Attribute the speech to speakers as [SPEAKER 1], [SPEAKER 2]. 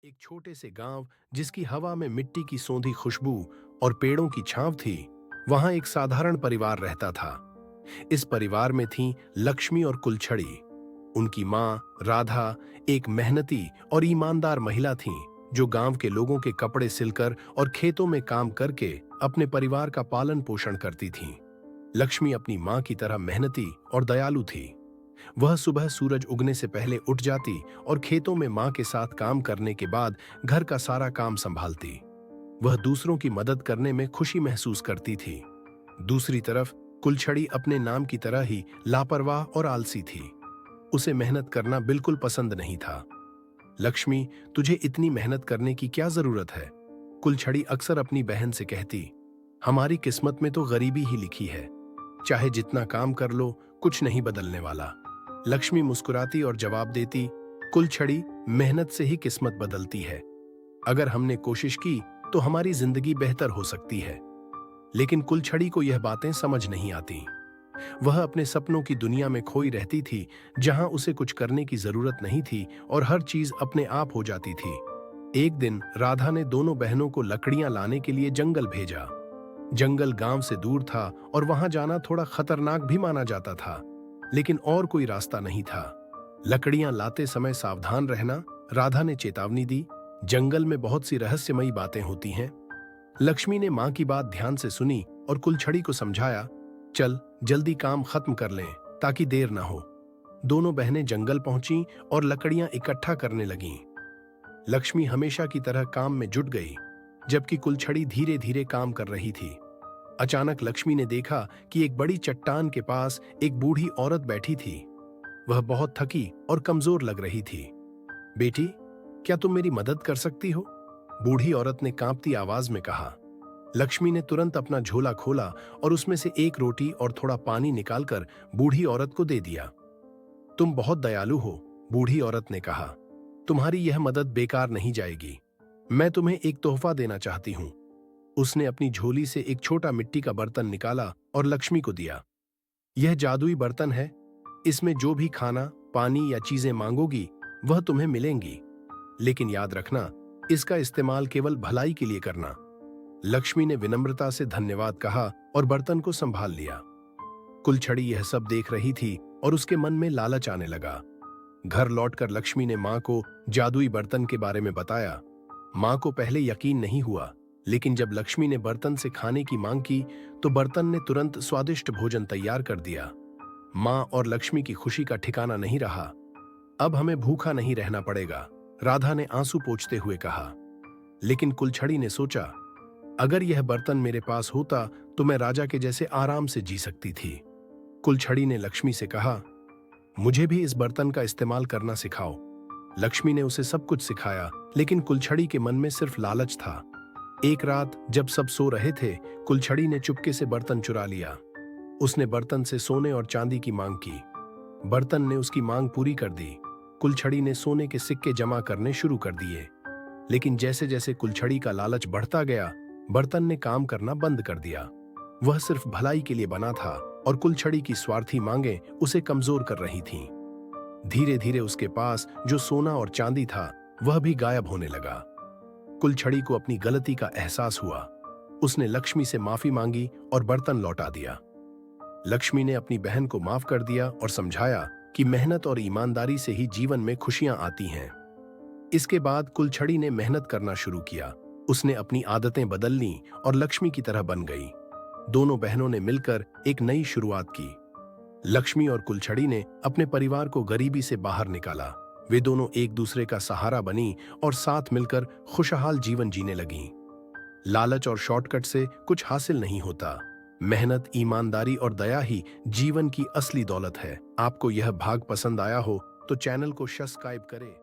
[SPEAKER 1] एक छोटे से गांव जिसकी हवा में मिट्टी की सौंधी खुशबू और पेड़ों की छांव थी, वहां एक साधारण परिवार रहता था। इस परिवार में थीं लक्ष्मी और कुलछड़ी। उनकी मां राधा एक मेहनती और ईमानदार महिला थीं, जो गांव के लोगों के कपड़े सिलकर और खेतों में काम करके अपने परिवार का पालन पोषण करती थीं। लक्ष्मी अपनी मां की तरह मेहनती और दयालु थी। वह सुबह सूरज उगने से पहले उठ जाती और खेतों में मां के साथ काम करने के बाद घर का सारा काम संभालती। वह दूसरों की मदद करने में खुशी महसूस करती थी। दूसरी तरफ कुलछड़ी अपने नाम की तरह ही लापरवाह और आलसी थी। उसे मेहनत करना बिल्कुल पसंद नहीं था। लक्ष्मी, तुझे इतनी मेहनत करने की क्या जरूरत है? कुलछड़ी अक्सर अपनी बहन से कहती। हमारी किस्मत में तो गरीबी ही लिखी है। चाहे जितना काम कर लो, कुछ नहीं बदलने वाला। लक्ष्मी मुस्कुराती और जवाब देती, कुलछड़ी, मेहनत से ही किस्मत बदलती है। अगर हमने कोशिश की तो हमारी जिंदगी बेहतर हो सकती है। लेकिन कुलछड़ी को यह बातें समझ नहीं आती। वह अपने सपनों की दुनिया में खोई रहती थी, जहां उसे कुछ करने की जरूरत नहीं थी और हर चीज अपने आप हो जाती थी। एक दिन राधा ने दोनों बहनों को लकड़ियां लाने के लिए जंगल भेजा। जंगल गांव से दूर था और वहां जाना थोड़ा खतरनाक भी माना जाता था, लेकिन और कोई रास्ता नहीं था। लकड़ियां लाते समय सावधान रहना, राधा ने चेतावनी दी। जंगल में बहुत सी रहस्यमयी बातें होती हैं। लक्ष्मी ने मां की बात ध्यान से सुनी और कुलछड़ी को समझाया, चल जल्दी काम खत्म कर लें ताकि देर ना हो। दोनों बहनें जंगल पहुंची और लकड़ियां इकट्ठा करने लगीं। लक्ष्मी हमेशा की तरह काम में जुट गई, जबकि कुलछड़ी धीरे धीरे काम कर रही थी। अचानक लक्ष्मी ने देखा कि एक बड़ी चट्टान के पास एक बूढ़ी औरत बैठी थी। वह बहुत थकी और कमजोर लग रही थी। बेटी, क्या तुम मेरी मदद कर सकती हो? बूढ़ी औरत ने कांपती आवाज में कहा। लक्ष्मी ने तुरंत अपना झोला खोला और उसमें से एक रोटी और थोड़ा पानी निकालकर बूढ़ी औरत को दे दिया। तुम बहुत दयालु हो, बूढ़ी औरत ने कहा। तुम्हारी यह मदद बेकार नहीं जाएगी। मैं तुम्हें एक तोहफा देना चाहती हूं। उसने अपनी झोली से एक छोटा मिट्टी का बर्तन निकाला और लक्ष्मी को दिया। यह जादुई बर्तन है। इसमें जो भी खाना, पानी या चीजें मांगोगी वह तुम्हें मिलेंगी। लेकिन याद रखना, इसका इस्तेमाल केवल भलाई के लिए करना। लक्ष्मी ने विनम्रता से धन्यवाद कहा और बर्तन को संभाल लिया। कुलछड़ी यह सब देख रही थी और उसके मन में लालच आने लगा। घर लौटकर लक्ष्मी ने मां को जादुई बर्तन के बारे में बताया। मां को पहले यकीन नहीं हुआ, लेकिन जब लक्ष्मी ने बर्तन से खाने की मांग की तो बर्तन ने तुरंत स्वादिष्ट भोजन तैयार कर दिया। मां और लक्ष्मी की खुशी का ठिकाना नहीं रहा। अब हमें भूखा नहीं रहना पड़ेगा, राधा ने आंसू पोंछते हुए कहा। लेकिन कुलछड़ी ने सोचा, अगर यह बर्तन मेरे पास होता तो मैं राजा के जैसे आराम से जी सकती थी। कुलछड़ी ने लक्ष्मी से कहा, मुझे भी इस बर्तन का इस्तेमाल करना सिखाओ। लक्ष्मी ने उसे सब कुछ सिखाया, लेकिन कुलछड़ी के मन में सिर्फ लालच था। एक रात जब सब सो रहे थे, कुलछड़ी ने चुपके से बर्तन चुरा लिया। उसने बर्तन से सोने और चांदी की मांग की। बर्तन ने उसकी मांग पूरी कर दी। कुलछड़ी ने सोने के सिक्के जमा करने शुरू कर दिए। लेकिन जैसे जैसे कुलछड़ी का लालच बढ़ता गया, बर्तन ने काम करना बंद कर दिया। वह सिर्फ भलाई के लिए बना था और कुलछड़ी की स्वार्थी मांगें उसे कमजोर कर रही थीं। धीरे धीरे उसके पास जो सोना और चांदी था वह भी गायब होने लगा। कुलछड़ी को अपनी गलती का एहसास हुआ। उसने लक्ष्मी से माफी मांगी और बर्तन लौटा दिया। लक्ष्मी ने अपनी बहन को माफ कर दिया और समझाया कि मेहनत और ईमानदारी से ही जीवन में खुशियां आती हैं। इसके बाद कुलछड़ी ने मेहनत करना शुरू किया। उसने अपनी आदतें बदल लीं और लक्ष्मी की तरह बन गई। दोनों बहनों ने मिलकर एक नई शुरुआत की। लक्ष्मी और कुलछड़ी ने अपने परिवार को गरीबी से बाहर निकाला। वे दोनों एक दूसरे का सहारा बनी और साथ मिलकर खुशहाल जीवन जीने लगीं। लालच और शॉर्टकट से कुछ हासिल नहीं होता। मेहनत, ईमानदारी और दया ही जीवन की असली दौलत है। आपको यह भाग पसंद आया हो तो चैनल को सब्सक्राइब करें।